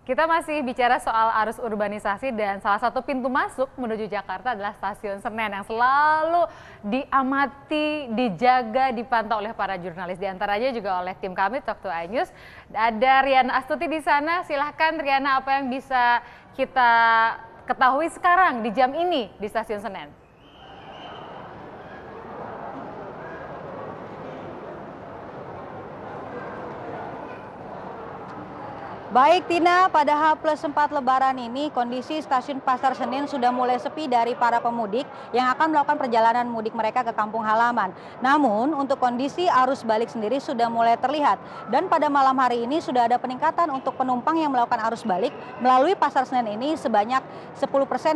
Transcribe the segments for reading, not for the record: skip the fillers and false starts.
Kita masih bicara soal arus urbanisasi dan salah satu pintu masuk menuju Jakarta adalah Stasiun Senen yang selalu diamati, dijaga, dipantau oleh para jurnalis. Di antaranya juga oleh tim kami Talk to iNews. Ada Riana Astuti di sana. Silahkan Riana, apa yang bisa kita ketahui sekarang di jam ini di Stasiun Senen? Baik Tina, pada H+4 Lebaran ini kondisi stasiun Pasar Senen sudah mulai sepi dari para pemudik yang akan melakukan perjalanan mudik mereka ke kampung halaman. Namun untuk kondisi arus balik sendiri sudah mulai terlihat dan pada malam hari ini sudah ada peningkatan untuk penumpang yang melakukan arus balik melalui Pasar Senen ini sebanyak 10%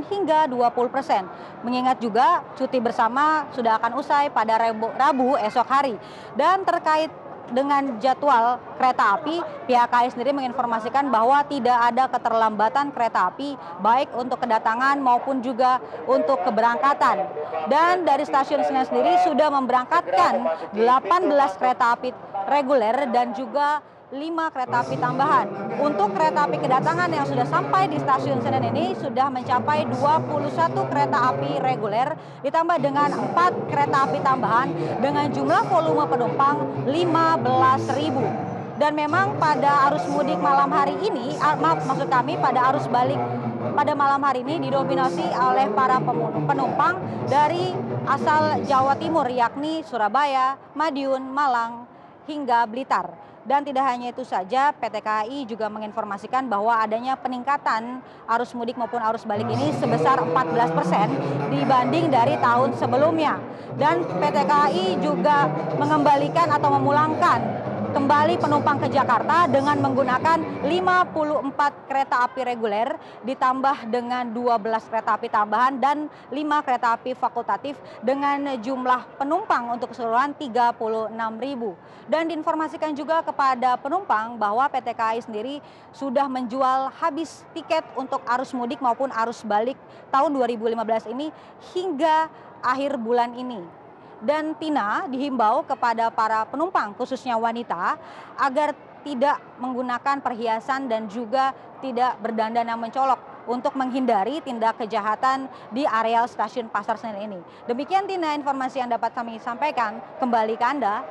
hingga 20%. Mengingat juga cuti bersama sudah akan usai pada Rabu esok hari. Dan terkait dengan jadwal kereta api, pihak KAI sendiri menginformasikan bahwa tidak ada keterlambatan kereta api baik untuk kedatangan maupun juga untuk keberangkatan. Dan dari stasiun Senen sendiri sudah memberangkatkan 18 kereta api reguler dan juga 5 kereta api tambahan. Untuk kereta api kedatangan yang sudah sampai di stasiun Senen ini sudah mencapai 21 kereta api reguler ditambah dengan 4 kereta api tambahan dengan jumlah volume penumpang 15.000. Dan memang pada arus mudik malam hari ini, maksud kami pada arus balik pada malam hari ini didominasi oleh para penumpang dari asal Jawa Timur yakni Surabaya, Madiun, Malang hingga Blitar. Dan tidak hanya itu saja, PT KAI juga menginformasikan bahwa adanya peningkatan arus mudik maupun arus balik ini sebesar 14% dibanding dari tahun sebelumnya. Dan PT KAI juga mengembalikan atau memulangkan kembali penumpang ke Jakarta dengan menggunakan 54 kereta api reguler ditambah dengan 12 kereta api tambahan dan 5 kereta api fakultatif dengan jumlah penumpang untuk keseluruhan 36.000. Dan diinformasikan juga kepada penumpang bahwa PT KAI sendiri sudah menjual habis tiket untuk arus mudik maupun arus balik tahun 2015 ini hingga akhir bulan ini. Dan Tina dihimbau kepada para penumpang khususnya wanita agar tidak menggunakan perhiasan dan juga tidak berdandan yang mencolok untuk menghindari tindak kejahatan di areal stasiun Pasar Senen ini. Demikian Tina informasi yang dapat kami sampaikan, kembali ke Anda.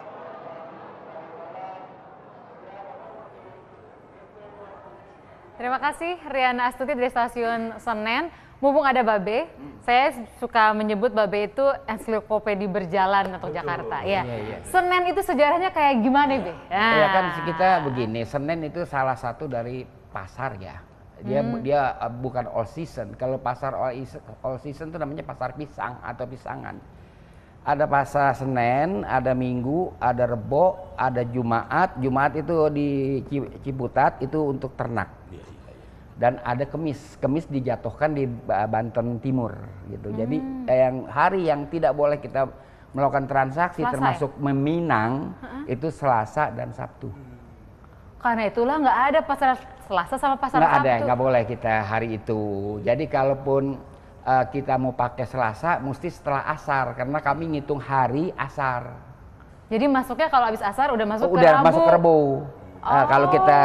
Terima kasih Riana Astuti dari Stasiun Senen. Mumpung ada Babe, saya suka menyebut Babe itu ensiklopedia berjalan untuk Jakarta. Ya. Iya. Senen itu sejarahnya kayak gimana, Be? Ya kan kita begini, Senen itu salah satu dari pasar ya. Dia bukan all season. Kalau pasar all season itu namanya pasar pisang atau pisangan. Ada pasar Senen, ada Minggu, ada Rebo, ada Jumat. Jumat itu di Ciputat itu untuk ternak. Dan ada Kemis dijatuhkan di Banten Timur gitu. Jadi yang hari yang tidak boleh kita melakukan transaksi Selasa, termasuk meminang itu Selasa dan Sabtu. Karena itulah nggak ada pasar Selasa sama pasar Sabtu. Nggak ada, nggak boleh kita hari itu. Jadi kalaupun kita mau pakai Selasa mesti setelah asar karena kami ngitung hari asar. Jadi masuknya kalau habis asar udah masuk ke Rabu. Udah masuk ke Rabu. Kalau kita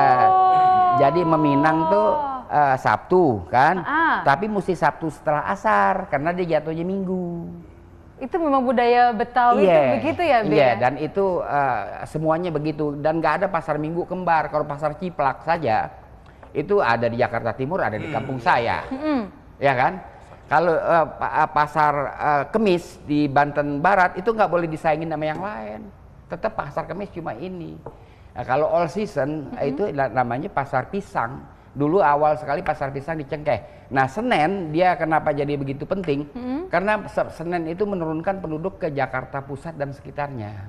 jadi meminang tuh Sabtu kan, tapi mesti Sabtu setelah asar karena dia jatuhnya Minggu. Itu memang budaya Betawi itu begitu ya, Be? Iya, dan itu semuanya begitu dan nggak ada pasar Minggu kembar. Kalau pasar Ciplak saja itu ada di Jakarta Timur, ada di kampung saya, ya kan? Kalau pasar Kemis di Banten Barat itu nggak boleh disaingin sama yang lain. Tetap pasar Kemis cuma ini. Nah, kalau all season itu namanya pasar pisang. Dulu awal sekali pasar pisang di Cengkeh. Nah Senen dia kenapa jadi begitu penting? Karena Senen itu menurunkan penduduk ke Jakarta Pusat dan sekitarnya.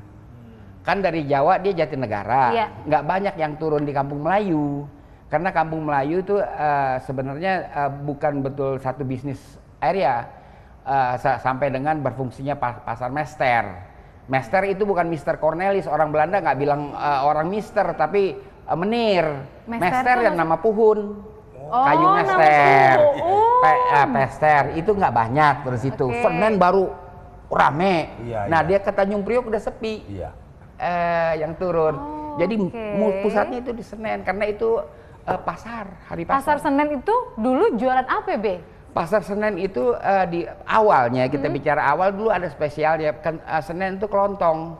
Kan dari Jawa dia Jatinegara, nggak banyak yang turun di Kampung Melayu. Karena Kampung Melayu itu sebenarnya bukan betul satu bisnis area sampai dengan berfungsinya pasar Mester. Mester itu bukan Mister Cornelis, orang Belanda nggak bilang orang Mister tapi menir. Mester yang nama Puhun, kayu Mester, Pester itu nggak banyak terus itu. Senen baru rame. Nah dia ke Tanjung Priok udah sepi. Yang turun. Jadi pusatnya itu di Senen karena itu hari Pasar pasar. Senen itu dulu jualan apa, Be? Pasar Senen itu di awalnya kita bicara awal dulu ada spesialnya kan, Senen itu kelontong,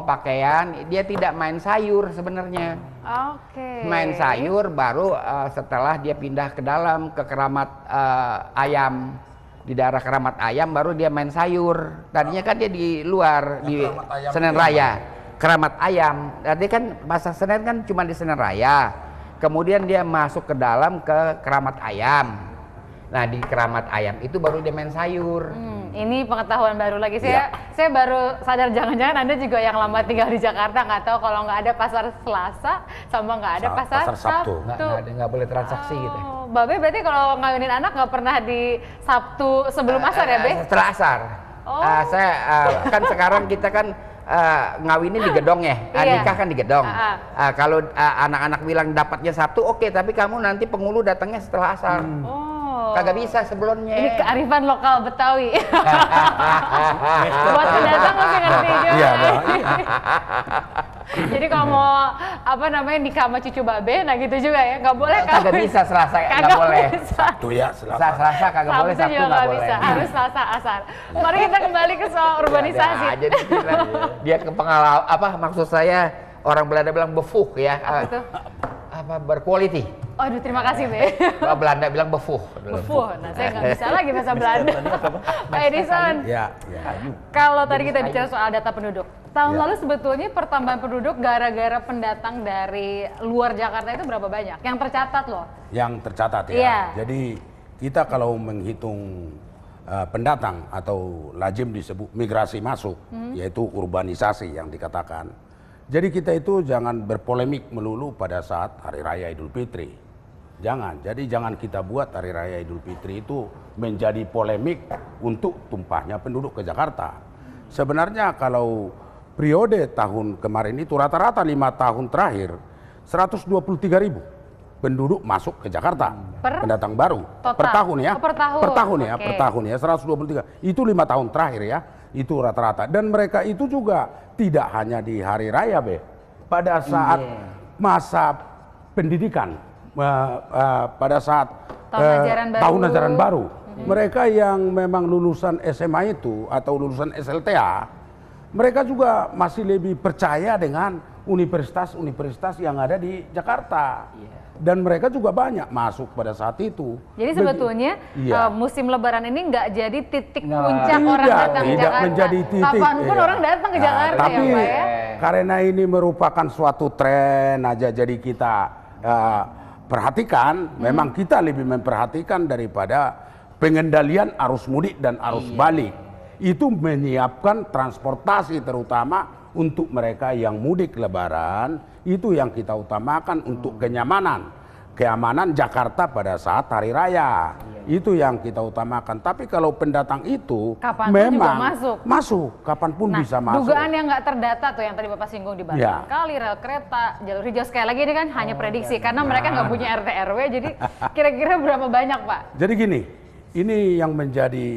pakaian, dia tidak main sayur sebenarnya. Oke. Main sayur baru setelah dia pindah ke dalam ke Keramat Ayam, di daerah Keramat Ayam baru dia main sayur. Tadinya kan dia di luar di Senen Raya, Keramat Ayam. Tadi kan pasar Senen kan cuma di Senen Raya. Kemudian dia masuk ke dalam ke Keramat Ayam. Nah di Keramat Ayam itu baru dia main sayur. Ini pengetahuan baru lagi. Saya baru sadar jangan-jangan Anda juga yang lama tinggal di Jakarta nggak tahu kalau nggak ada pasar Selasa sama nggak ada pasar Sabtu. Nggak boleh transaksi gitu. Babe berarti kalau ngawinin anak nggak pernah di Sabtu sebelum asar ya, Be? Setelah asar. Saya kan sekarang kita kan ngawinin di gedong ya, nikah kan di gedong. Kalau anak-anak bilang dapatnya Sabtu, oke, tapi kamu nanti penghulu datangnya setelah asar. Kagak bisa sebelumnya. Ini kearifan lokal Betawi. Buat pendatang mesti ngerti juga. Iya, Jadi kalau mau nikah sama cucu Babe, nah gitu juga ya, nggak boleh. Kagak bisa Selasa, nggak boleh. Sabtu ya, Selasa kagak boleh, Sabtu juga nggak boleh. bisa, harus Selasa asar. Mari kita kembali ke soal urbanisasi. Jadi dia ke pengalaman maksud saya orang Belanda bilang befuh ya. Apa itu? Berquality. Aduh, terima kasih, Be. Belanda bilang befuh. Befuh. Nah, saya nggak bisa lagi bahasa Belanda. Pak Edison. Ya. Kalau tadi kita bicara soal data penduduk, tahun lalu sebetulnya pertambahan penduduk gara-gara pendatang dari luar Jakarta itu berapa banyak? Yang tercatat loh. Yang tercatat ya. Iya. Jadi kita kalau menghitung pendatang atau lazim disebut migrasi masuk, yaitu urbanisasi yang dikatakan. Jadi kita itu jangan berpolemik melulu pada saat Hari Raya Idul Fitri. Jangan kita buat Hari Raya Idul Fitri itu menjadi polemik untuk tumpahnya penduduk ke Jakarta. Sebenarnya kalau periode tahun kemarin itu rata-rata 5 tahun terakhir 123.000 penduduk masuk ke Jakarta, pendatang baru. Total. Per tahun ya. Per tahun. Per tahun ya 123. Itu 5 tahun terakhir ya. Itu rata-rata. Dan mereka itu juga tidak hanya di Hari Raya, Be. Pada saat masa pendidikan, pada saat tahun ajaran baru. Mereka yang memang lulusan SMA itu atau lulusan SLTA, mereka juga masih lebih percaya dengan universitas-universitas yang ada di Jakarta. Dan mereka juga banyak masuk pada saat itu. Jadi sebetulnya musim Lebaran ini nggak jadi titik puncak orang datang ke Jakarta. Tidak menjadi titik. Kapanpun orang datang ke Jakarta tapi, ya, Pak ya. Karena ini merupakan suatu tren aja, jadi kita perhatikan. Memang kita lebih memperhatikan daripada pengendalian arus mudik dan arus balik. Itu menyiapkan transportasi terutama untuk mereka yang mudik Lebaran. Itu yang kita utamakan untuk keamanan Jakarta pada saat Hari Raya. Itu yang kita utamakan. Tapi kalau pendatang itu kapanpun memang juga masuk, kapanpun bisa masuk. Dugaan yang nggak terdata tuh yang tadi Bapak singgung di Banten kali rel kereta, jalur hijau, sekali lagi ini kan hanya prediksi karena mereka nggak punya RT RW. Jadi kira-kira berapa banyak, Pak? Jadi gini, ini yang menjadi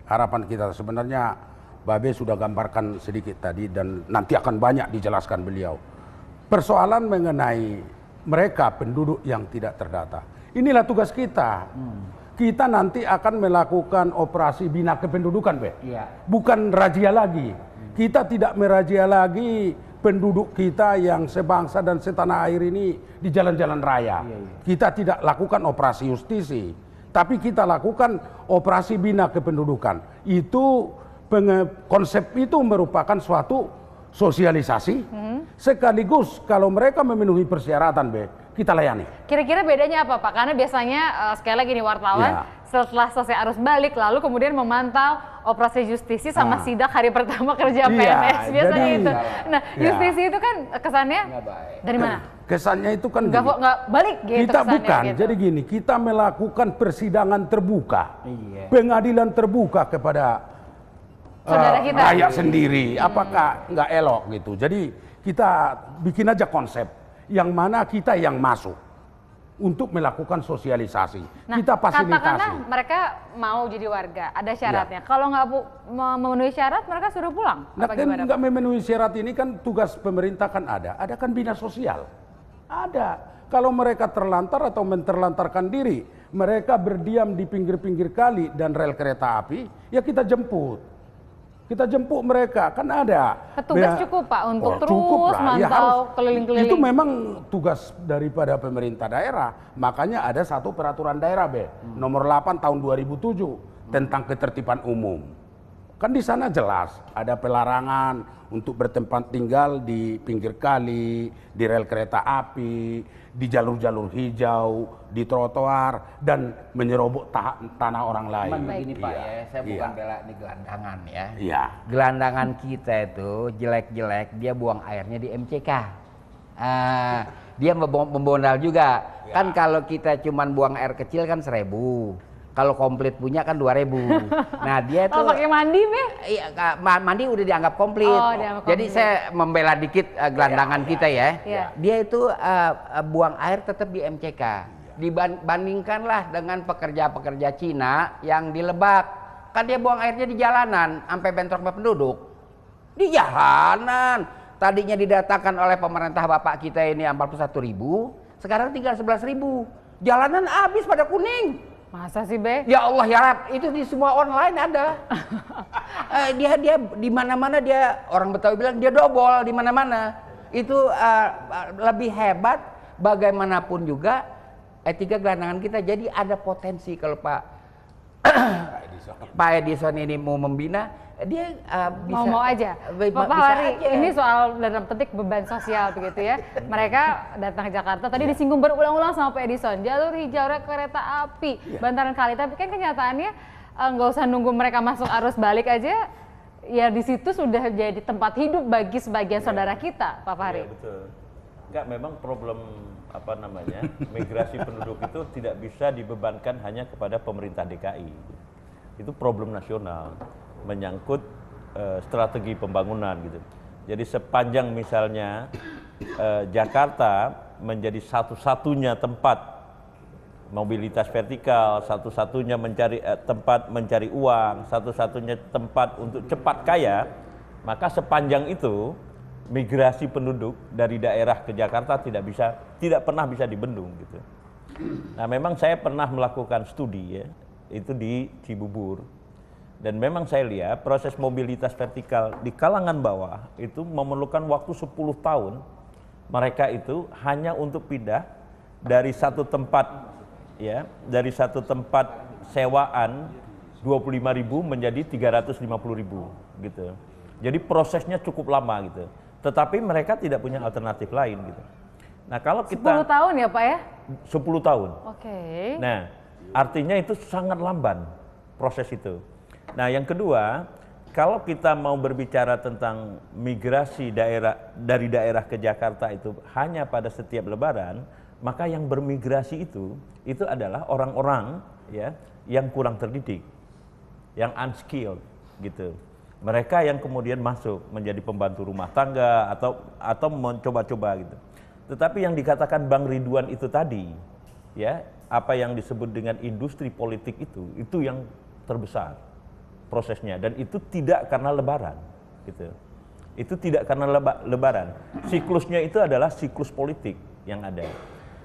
harapan kita. Sebenarnya Babe sudah gambarkan sedikit tadi dan nanti akan banyak dijelaskan beliau. Persoalan mengenai mereka penduduk yang tidak terdata. Inilah tugas kita. Kita nanti akan melakukan operasi bina kependudukan, Be. Bukan razia lagi. Kita tidak merazia lagi penduduk kita yang sebangsa dan setanah air ini di jalan-jalan raya. Kita tidak lakukan operasi justisi, tapi kita lakukan operasi bina kependudukan. Itu konsep itu merupakan suatu sosialisasi, sekaligus kalau mereka memenuhi persyaratan, Be, kita layani. Kira-kira bedanya apa, Pak? Karena biasanya sekali lagi nih wartawan setelah selesai arus balik lalu kemudian memantau operasi justisi sama sidak hari pertama kerja PNS biasanya itu. Nah, justisi itu kan kesannya dari mana? Kesannya itu kan nggak balik gitu. Kita bukan. Gitu. Jadi gini, kita melakukan persidangan terbuka, pengadilan terbuka kepada rakyat sendiri, apakah nggak elok gitu. Jadi kita bikin aja konsep yang mana kita yang masuk untuk melakukan sosialisasi. Nah, kita fasilitasi. Katakanlah mereka mau jadi warga, ada syaratnya. Kalau nggak memenuhi syarat, mereka suruh pulang. Nah, kan nggak memenuhi syarat ini kan tugas pemerintah kan ada kan bina sosial. Ada. Kalau mereka terlantar atau menterlantarkan diri, mereka berdiam di pinggir-pinggir kali dan rel kereta api, ya kita jemput. Kita jemput mereka, kan ada. Petugas cukup Pak untuk terus cukup lah. Ya, mantau keliling-keliling. Itu memang tugas daripada pemerintah daerah. Makanya ada satu peraturan daerah nomor 8 tahun 2007 tentang ketertiban umum. Kan di sana jelas ada pelarangan untuk bertempat tinggal di pinggir kali, di rel kereta api, di jalur-jalur hijau, di trotoar, dan menyerobot tanah orang lain. Cuman begini Pak Iya, ya, saya bukan iya. bela di gelandangan ya. Iya. Gelandangan kita itu jelek-jelek, dia buang airnya di MCK. Dia membondal juga. Ya. Kan kalau kita cuman buang air kecil kan 1.000. Kalau komplit punya kan 2.000. Nah dia tuh pakai mandi Be? Iya, mandi udah dianggap komplit. Oh, dianggap Jadi komplit. saya membela dikit gelandangan kita ya. Iya. Dia itu buang air tetap di MCK. Dibandingkanlah dengan pekerja-pekerja Cina yang di Lebak. Kan dia buang airnya di jalanan sampai bentrok sama penduduk. Di jalanan. Tadinya didatangkan oleh pemerintah bapak kita ini 41.000, sekarang tinggal 11.000. Jalanan habis pada kuning. Masa sih Be? Ya Allah ya Rab, itu di semua online ada. Dia di mana-mana dia, orang Betawi bilang dia dobol di mana-mana. Itu lebih hebat bagaimanapun juga etika gelandangan kita. Jadi ada potensi kalau Pak Edison ini mau membina, dia bisa Mau aja. bisa Pak Hari, aja. ini soal dalam petik beban sosial begitu ya. Mereka datang ke Jakarta, tadi disinggung berulang-ulang sama Pak Edison, jalur hijau rel kereta api, bantaran kali. Tapi kan kenyataannya nggak usah nunggu mereka masuk arus balik aja, ya di situ sudah jadi tempat hidup bagi sebagian saudara kita, Pak Fahri. Iya betul. Enggak, memang problem migrasi penduduk itu tidak bisa dibebankan hanya kepada pemerintah DKI. Itu problem nasional, menyangkut strategi pembangunan gitu. Jadi sepanjang misalnya Jakarta menjadi satu-satunya tempat mobilitas vertikal, satu-satunya tempat mencari uang, satu-satunya tempat untuk cepat kaya, maka sepanjang itu migrasi penduduk dari daerah ke Jakarta tidak pernah bisa dibendung gitu. Nah, memang saya pernah melakukan studi ya, itu di Cibubur. Dan memang saya lihat proses mobilitas vertikal di kalangan bawah itu memerlukan waktu 10 tahun. Mereka itu hanya untuk pindah dari satu tempat ya, dari satu tempat sewaan 25.000 menjadi 350.000 gitu. Jadi prosesnya cukup lama gitu. Tetapi mereka tidak punya alternatif lain gitu. Nah, kalau kita 10 tahun ya Pak ya? 10 tahun. Oke. Nah, artinya itu sangat lamban proses itu. Nah, yang kedua, kalau kita mau berbicara tentang migrasi dari daerah ke Jakarta itu hanya pada setiap lebaran, maka yang bermigrasi itu adalah orang-orang ya yang kurang terdidik, yang unskilled gitu. Mereka yang kemudian masuk menjadi pembantu rumah tangga atau mencoba-coba gitu. Tetapi yang dikatakan Bang Ridwan itu tadi, ya, apa yang disebut dengan industri politik itu yang terbesar prosesnya, dan itu tidak karena lebaran gitu. Itu tidak karena lebaran. Siklusnya itu adalah siklus politik yang ada.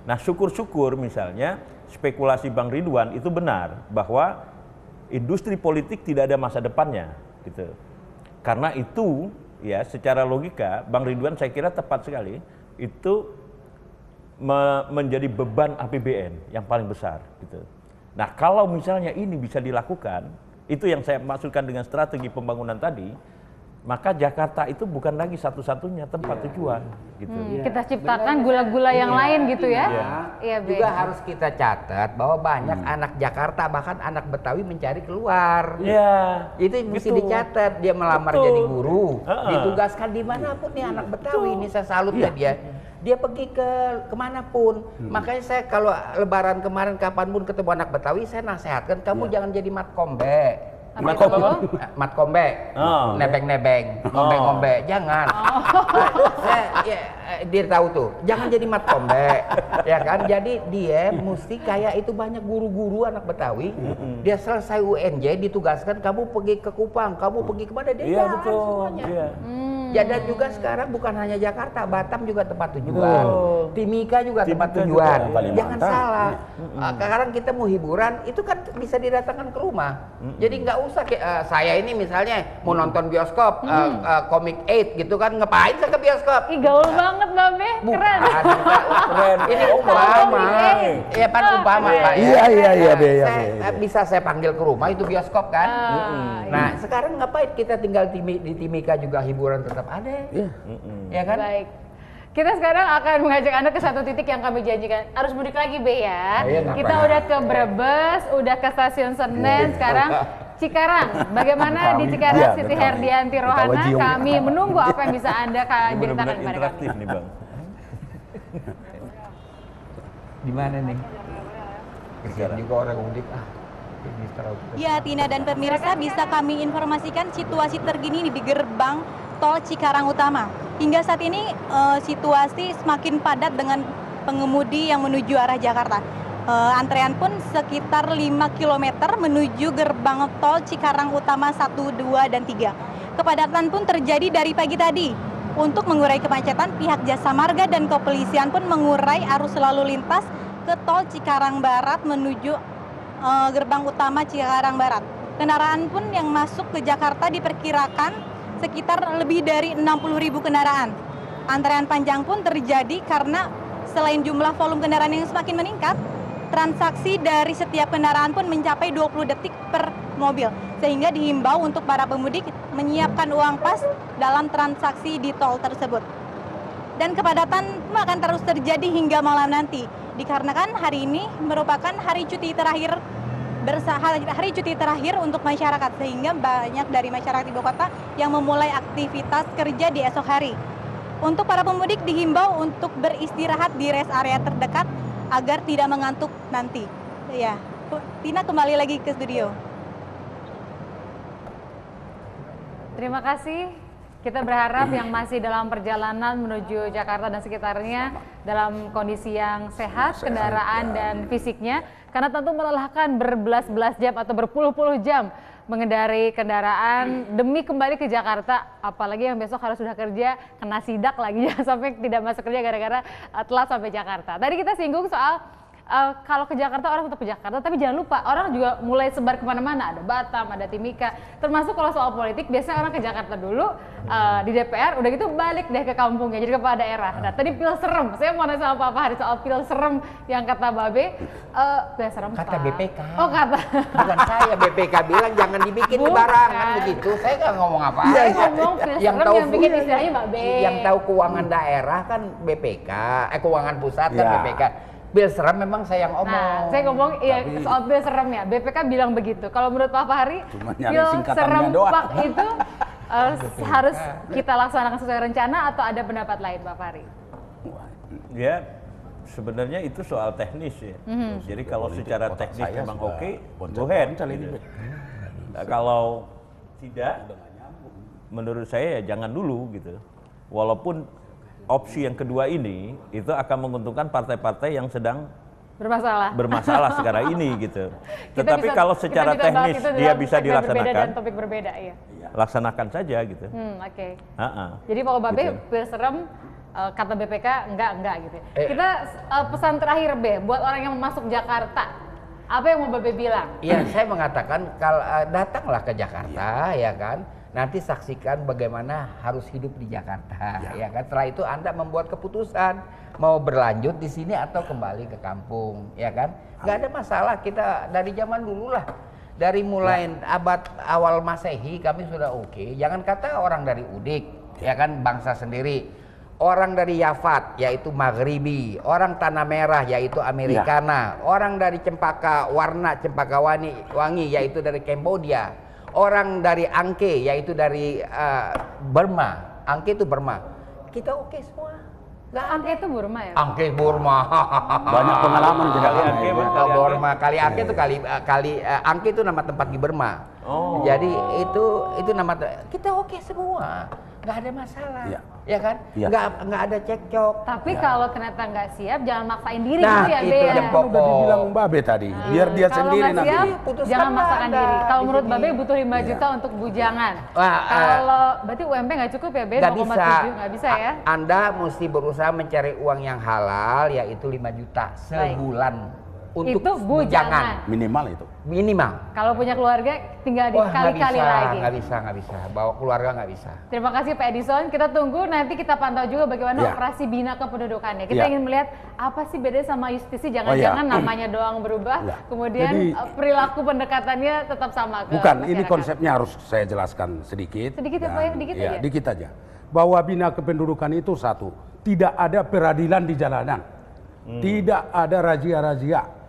Nah, syukur-syukur misalnya spekulasi Bang Ridwan itu benar bahwa industri politik tidak ada masa depannya gitu. Karena itu ya secara logika Bang Ridwan saya kira tepat sekali, itu menjadi beban APBN yang paling besar gitu. Nah, kalau misalnya ini bisa dilakukan, itu yang saya maksudkan dengan strategi pembangunan tadi, maka Jakarta itu bukan lagi satu-satunya tempat tujuan gitu. Kita ciptakan gula-gula yang lain gitu ya. Iya, Juga harus kita catat bahwa banyak anak Jakarta, bahkan anak Betawi mencari keluar. Iya. Itu mesti dicatat. Dia melamar jadi guru, ditugaskan dimanapun nih anak Betawi. Ini saya salut ya dia. Dia pergi kemanapun. Makanya saya kalau lebaran kemarin kapanpun ketemu anak Betawi, saya nasihatkan kamu jangan jadi matkombe. Matkombe, nebeng-nebeng, ngombe-ngombe, jangan. Dia tahu tuh, jangan jadi matkombe, ya kan? Jadi dia mesti kayak itu banyak guru-guru anak Betawi. Dia selesai UNJ ditugaskan, kamu pergi ke Kupang, kamu pergi kemana dia jalan semuanya. Ya, dan juga sekarang bukan hanya Jakarta, Batam juga tempat tujuan. Timika juga tempat Timika tujuan. juga. Jangan salah. Sekarang kita mau hiburan, itu kan bisa didatangkan ke rumah. Jadi nggak usah saya ini misalnya mau nonton bioskop, Comic 8 gitu kan, ngapain saya ke bioskop? Ih, gaul banget Babe, keren. Keren. Ini umpama. Ya pan umpama Pak. Iya, Be. Bisa saya panggil ke rumah, itu bioskop kan. Nah, sekarang ngapain kita tinggal di Timika juga hiburan tetap ada. Ya kan? Baik. Kita sekarang akan mengajak Anda ke satu titik yang kami janjikan. Harus mudik lagi, Be ya. Kita udah ke Brebes, udah ke Stasiun Senen, sekarang Cikarang. Bagaimana di Cikarang, Siti Herdianti Rohana? Kami menunggu apa yang bisa Anda ceritakan Benar-benar kepada kami. interaktif nih Bang. Di mana nih? Kesian juga orang mudik. Ini terlalu. Ya, Tina dan pemirsa, bisa kami informasikan situasi terkini di gerbang tol Cikarang Utama. Hingga saat ini situasi semakin padat dengan pengemudi yang menuju arah Jakarta. Antrean pun sekitar 5 km menuju gerbang tol Cikarang Utama 1, 2, dan 3. Kepadatan pun terjadi dari pagi tadi. Untuk mengurai kemacetan, pihak Jasa Marga dan kepolisian pun mengurai arus lalu lintas ke tol Cikarang Barat menuju gerbang utama Cikarang Barat. Kendaraan pun yang masuk ke Jakarta diperkirakan sekitar lebih dari 60.000 kendaraan. Antrean panjang pun terjadi karena selain jumlah volume kendaraan yang semakin meningkat, transaksi dari setiap kendaraan pun mencapai 20 detik per mobil. Sehingga dihimbau untuk para pemudik menyiapkan uang pas dalam transaksi di tol tersebut. Dan kepadatan akan terus terjadi hingga malam nanti, dikarenakan hari ini merupakan hari cuti terakhir untuk masyarakat, sehingga banyak dari masyarakat ibu kota yang memulai aktivitas kerja di esok hari. Untuk para pemudik dihimbau untuk beristirahat di rest area terdekat agar tidak mengantuk nanti. Ya, Tina kembali lagi ke studio. Terima kasih. Kita berharap yang masih dalam perjalanan menuju Jakarta dan sekitarnya dalam kondisi yang sehat, kendaraan dan fisiknya. Karena tentu melelahkan berbelas-belas jam atau berpuluh-puluh jam mengendarai kendaraan demi kembali ke Jakarta. Apalagi yang besok harus sudah kerja, kena sidak lagi ya, sampai tidak masuk kerja gara-gara telat sampai Jakarta. Tadi kita singgung soal kalau ke Jakarta orang tetap ke Jakarta, tapi jangan lupa orang juga mulai sebar kemana-mana, ada Batam, ada Timika, termasuk kalau soal politik biasanya orang ke Jakarta dulu di DPR, udah gitu balik deh ke kampungnya, jadi kepala daerah. Nah tadi pil serem, saya mau nanya sama Pak Fahri soal pil serem yang kata Babe, pil serem Kata Pak. BPK. Oh kata. Bukan saya, BPK bilang jangan dibikin barangan begitu. Saya nggak ngomong apa. Saya ngomong pil serem yang bikin istilahnya Babe. Yang tahu keuangan daerah kan BPK, keuangan pusat kan BPK. Bil serem memang saya yang omong. Nah, saya ngomong iya soal bil serem ya. BPK bilang begitu. Kalau menurut Pak Fahri, bil serem Pak itu harus kita laksanakan sesuai rencana atau ada pendapat lain, Pak Fahri? Ya, sebenarnya itu soal teknis ya. Jadi kalau secara teknis memang oke, go ahead. Gitu. Kalau tidak, menurut saya ya jangan dulu gitu. Walaupun opsi yang kedua ini itu akan menguntungkan partai-partai yang sedang bermasalah sekarang ini gitu. Tetapi kalau secara teknis dia bisa dilaksanakan, dan topik berbeda, iya. Laksanakan saja gitu. Oke. Jadi kalau Babe pil serem kata BPK enggak gitu. Kita pesan terakhir B buat orang yang masuk Jakarta. Apa yang mau Babe bilang? Iya, saya mengatakan kalau datanglah ke Jakarta ya kan. Nanti saksikan bagaimana harus hidup di Jakarta, ya kan. Setelah itu Anda membuat keputusan mau berlanjut di sini atau kembali ke kampung, ya kan. Nggak ada masalah, kita dari zaman dulu lah, dari mulai abad awal Masehi kami sudah oke. Jangan kata orang dari Udik, ya kan, bangsa sendiri. Orang dari Yafat yaitu Maghribi, orang Tanah Merah yaitu Americana, orang dari Cempaka Wangi yaitu dari Kamboja. Orang dari Angke yaitu dari Burma. Angke itu Burma. Kita oke semua. Nggak Angke itu Burma ya? Angke Burma. Banyak pengalaman kita. Burma. Kali Angke itu Angke itu nama tempat di Burma. Jadi itu nama kita oke semua. Nggak ada masalah. ya kan? Iya. Nggak ada cekcok. Tapi kalau ternyata nggak siap, jangan maksain diri Nah, gitu ya, Be. itu Ya? yang Kan udah dibilang Mbak Be tadi, biar dia Kalau sendiri nggak nanti. siap, putuskan jangan maksakan Anda diri. Kalau di menurut sini. Babe butuh 5 juta untuk bujangan. Wah, Kalau berarti UMP nggak cukup ya, Be? nggak 0,7 bisa. nggak bisa ya? Anda mesti berusaha mencari uang yang halal, yaitu 5 juta sebulan untuk Itu bujangan. Minimal itu. Minimal. Kalau punya keluarga tinggal Wah, dikali-kali lagi. nggak bisa. Bawa keluarga nggak bisa. Terima kasih Pak Edison. Kita tunggu nanti kita pantau juga bagaimana Ya. operasi bina kependudukannya. Kita Ya. ingin melihat apa sih beda sama justisi. Oh, Jangan-jangan ya. namanya doang berubah, Ya. kemudian Jadi- perilaku pendekatannya tetap sama ke Bukan, ini masyarakat. konsepnya harus saya jelaskan sedikit. Sedikit ya, Pak, ya? Dikit aja. Dikit aja. Bahwa bina kependudukan itu satu, tidak ada peradilan di jalanan. Tidak ada razia-razia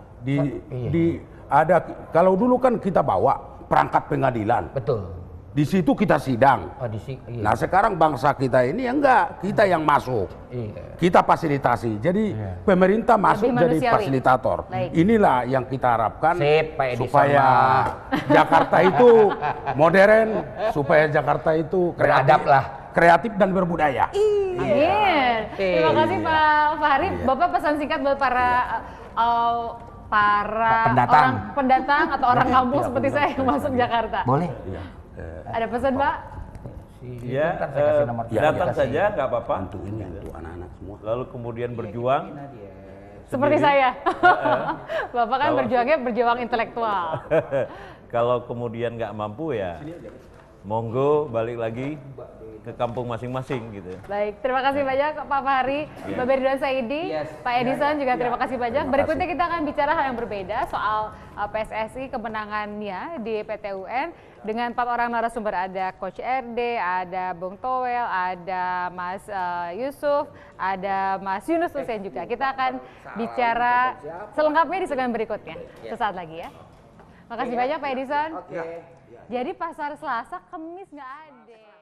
ada kalau dulu kan kita bawa perangkat pengadilan. Betul. Di situ kita sidang. Oh, iya. Nah, sekarang bangsa kita ini ya enggak, kita yang masuk. Iya. Kita fasilitasi. Jadi pemerintah masuk Lebih jadi manusiawi. fasilitator. Baik. Inilah yang kita harapkan Sip, Pak Edison, supaya Pak. Jakarta itu modern, supaya Jakarta itu Beradab lah. kreatif dan berbudaya. Amin. Terima kasih Pak Fahri. Iya. Bapak pesan singkat buat para Pendatang. orang pendatang atau orang kampung seperti saya yang masuk Jakarta. Boleh. Ada pesan Pak? Ya, Bentar, saya kasih nomor telepon. datang saja nggak apa-apa. Untuk ini, untuk anak-anak semua. Lalu kemudian berjuang. Seperti Sendiri. saya. Bapak kan Kalau- berjuangnya berjuang intelektual. Kalau kemudian nggak mampu ya, monggo balik lagi ke kampung masing-masing gitu. Baik, terima kasih banyak Pak Fahri, Mbak Ridwan Saidi, Yes. Pak Edison juga terima kasih banyak. Terima Berikutnya kasih. kita akan bicara hal yang berbeda soal PSSI kemenangannya di PTUN dengan 4 orang narasumber, ada Coach RD, ada Bung Toel, ada Mas Yusuf, ada Mas Yunus Hussein juga. Kita akan bicara selengkapnya di segmen berikutnya sesaat lagi ya. Makasih banyak Pak Edison. Jadi pasar Selasa, Kemis nggak ada.